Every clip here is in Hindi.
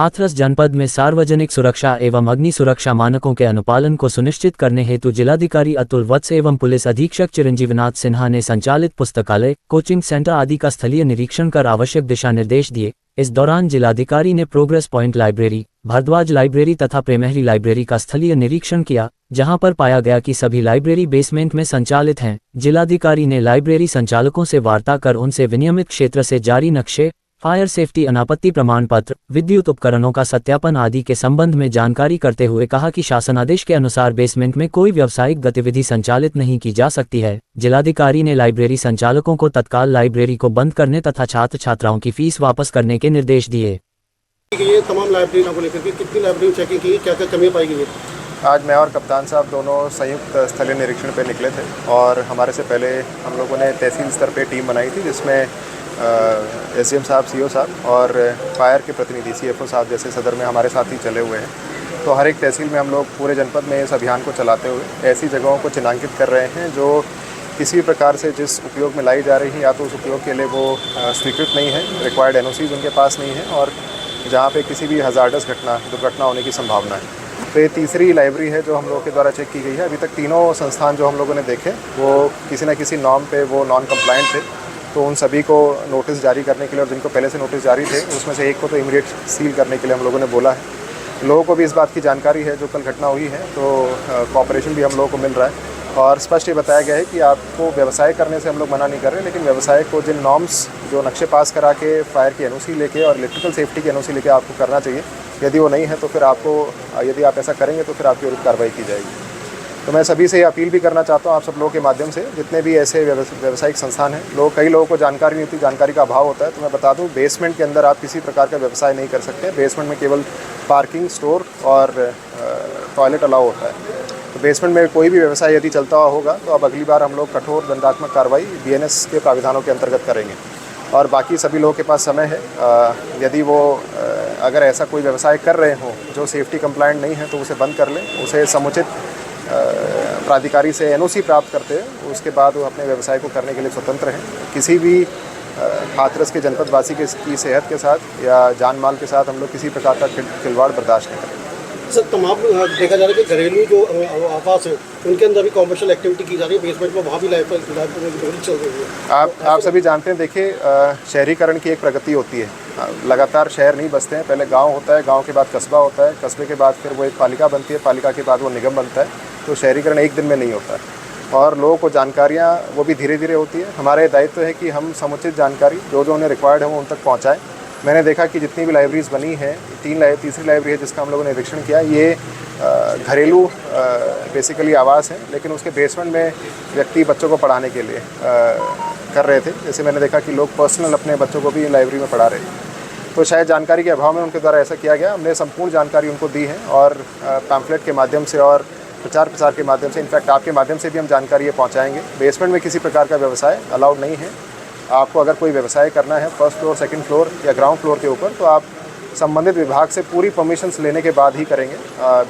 हाथरस जनपद में सार्वजनिक सुरक्षा एवं अग्नि सुरक्षा मानकों के अनुपालन को सुनिश्चित करने हेतु जिलाधिकारी अतुल वत्स एवं पुलिस अधीक्षक चिरंजीवनाथ सिन्हा ने संचालित पुस्तकालय, कोचिंग सेंटर आदि का स्थलीय निरीक्षण कर आवश्यक दिशा निर्देश दिए। इस दौरान जिलाधिकारी ने progress point library, Bharadwaj library तथा प्रेमहरी लाइब्रेरी का स्थलीय निरीक्षण किया, जहां पर पाया गया कि सभी लाइब्रेरी बेसमेंट में संचालित हैं। जिलाधिकारी ने लाइब्रेरी संचालकों से वार्ता कर उनसे विनियमित क्षेत्र से जारी नक्शे, फायर सेफ्टी अनापत्ति प्रमाण पत्र, विद्युत उपकरणों का सत्यापन आदि के संबंध में जानकारी करते हुए कहा कि शासनादेश के अनुसार बेसमेंट में कोई व्यावसायिक गतिविधि संचालित नहीं की जा सकती है। जिलाधिकारी ने लाइब्रेरी संचालकों को तत्काल लाइब्रेरी को बंद करने तथा छात्र छात्राओं की फीस वापस करने के निर्देश दिए। ये तमाम लाइब्रेरियों को लेकर कितनी लाइब्रेरी चेकिंग की, क्या क्या कमियां पाई गई? आज मैं और कप्तान साहब दोनों संयुक्त स्थलीय निरीक्षण पर निकले थे और हमारे से पहले हम लोगों ने तहसील स्तर पे टीम बनाई थी, जिसमें एसडीएम साहब, सीओ साहब और फायर के प्रतिनिधि सीएफओ साहब जैसे सदर में हमारे साथ ही चले हुए हैं। तो हर एक तहसील में हम लोग पूरे जनपद में इस अभियान को चलाते हुए ऐसी जगहों को चिन्हांकित कर रहे हैं जो किसी भी प्रकार से जिस उपयोग में लाई जा रही है या तो उस उपयोग के लिए वो स्वीकृत नहीं है, रिक्वायर्ड एनओसीज उनके पास नहीं है और जहाँ पे किसी भी हज़ार्डस दुर्घटना होने की संभावना है। तो ये तीसरी लाइब्रेरी है जो हम लोगों के द्वारा चेक की गई है। अभी तक तीनों संस्थान जो हम लोगों ने देखे वो किसी न किसी नॉर्म पे वो नॉन कंप्लायंट थे, तो उन सभी को नोटिस जारी करने के लिए और जिनको पहले से नोटिस जारी थे उसमें से एक को तो इमीडिएट सील करने के लिए हम लोगों ने बोला है। लोगों को भी इस बात की जानकारी है जो कल घटना हुई है, तो कॉपरेशन भी हम लोगों को मिल रहा है और स्पष्ट ये बताया गया है कि आपको व्यवसाय करने से हम लोग मना नहीं कर रहे, लेकिन व्यवसाय को जिन नॉर्म्स जो नक्शे पास करा के फायर की एनओसी लेके और इलेक्ट्रिकल सेफ्टी की एनओसी लेके आपको करना चाहिए, यदि वो नहीं है तो फिर आपको, यदि आप ऐसा करेंगे तो फिर आपकी विरुद्ध कार्रवाई की जाएगी। तो मैं सभी से अपील भी करना चाहता हूँ आप सब लोगों के माध्यम से, जितने भी ऐसे व्यावसायिक संस्थान हैं, कई लोगों को जानकारी नहीं होती, जानकारी का अभाव होता है। तो मैं बता दूँ, बेसमेंट के अंदर आप किसी प्रकार का व्यवसाय नहीं कर सकते। बेसमेंट में केवल पार्किंग, स्टोर और टॉयलेट अलाउ होता है। तो बेसमेंट में कोई भी व्यवसाय यदि चलता हुआ होगा तो अब अगली बार हम लोग कठोर दंडात्मक कार्रवाई बीएनएस के प्राविधानों के अंतर्गत करेंगे। और बाकी सभी लोगों के पास समय है, यदि वो अगर ऐसा कोई व्यवसाय कर रहे हों जो सेफ्टी कंप्लायंट नहीं है तो उसे बंद कर लें, उसे समुचित प्राधिकारी से एनओसी प्राप्त करते हैं, उसके बाद वो अपने व्यवसाय को करने के लिए स्वतंत्र हैं। किसी भी हाथरस के जनपदवासी की सेहत के साथ या जान माल के साथ हम लोग किसी प्रकार का खिलवाड़ बर्दाश्त नहीं करेंगे। सर, तमाम देखा जा रहा है कि घरेलू जो आवास है उनके अंदर भी कॉमर्शियल एक्टिविटी की जा रही है, बेसमेंट में वहाँ भी लाइब्रेरी चल रही है। आप सभी जानते हैं, देखिए शहरीकरण की एक प्रगति होती है, लगातार शहर नहीं बसते हैं। पहले गांव होता है, गांव के बाद कस्बा होता है, कस्बे के बाद फिर वो एक पालिका बनती है, पालिका के बाद वो निगम बनता है। तो शहरीकरण एक दिन में नहीं होता है और लोगों को जानकारियाँ वो भी धीरे धीरे होती है। हमारे दायित्व है कि हम समुचित जानकारी जो उन्हें रिक्वायर्ड है वो उन तक पहुँचाएँ। मैंने देखा कि जितनी भी लाइब्रेरीज बनी हैं, तीसरी लाइब्रेरी है जिसका हम लोगों ने निरीक्षण किया, ये घरेलू बेसिकली आवास है, लेकिन उसके बेसमेंट में व्यक्ति बच्चों को पढ़ाने के लिए कर रहे थे। जैसे मैंने देखा कि लोग पर्सनल अपने बच्चों को भी लाइब्रेरी में पढ़ा रहे थे। तो शायद जानकारी के अभाव में उनके द्वारा ऐसा किया गया। हमने संपूर्ण जानकारी उनको दी है और पैम्फलेट के माध्यम से और प्रचार प्रसार के माध्यम से, इनफैक्ट आपके माध्यम से भी हम जानकारी ये पहुँचाएँगे। बेसमेंट में किसी प्रकार का व्यवसाय अलाउड नहीं है। आपको अगर कोई व्यवसाय करना है फर्स्ट फ्लोर, सेकंड फ्लोर या ग्राउंड फ्लोर के ऊपर, तो आप संबंधित विभाग से पूरी परमिशंस लेने के बाद ही करेंगे।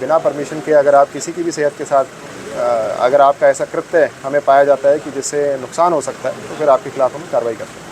बिना परमिशन के अगर आप किसी की भी सेहत के साथ अगर आपका ऐसा कृत्य हमें पाया जाता है कि जिससे नुकसान हो सकता है, तो फिर आपके खिलाफ हम कार्रवाई करते हैं।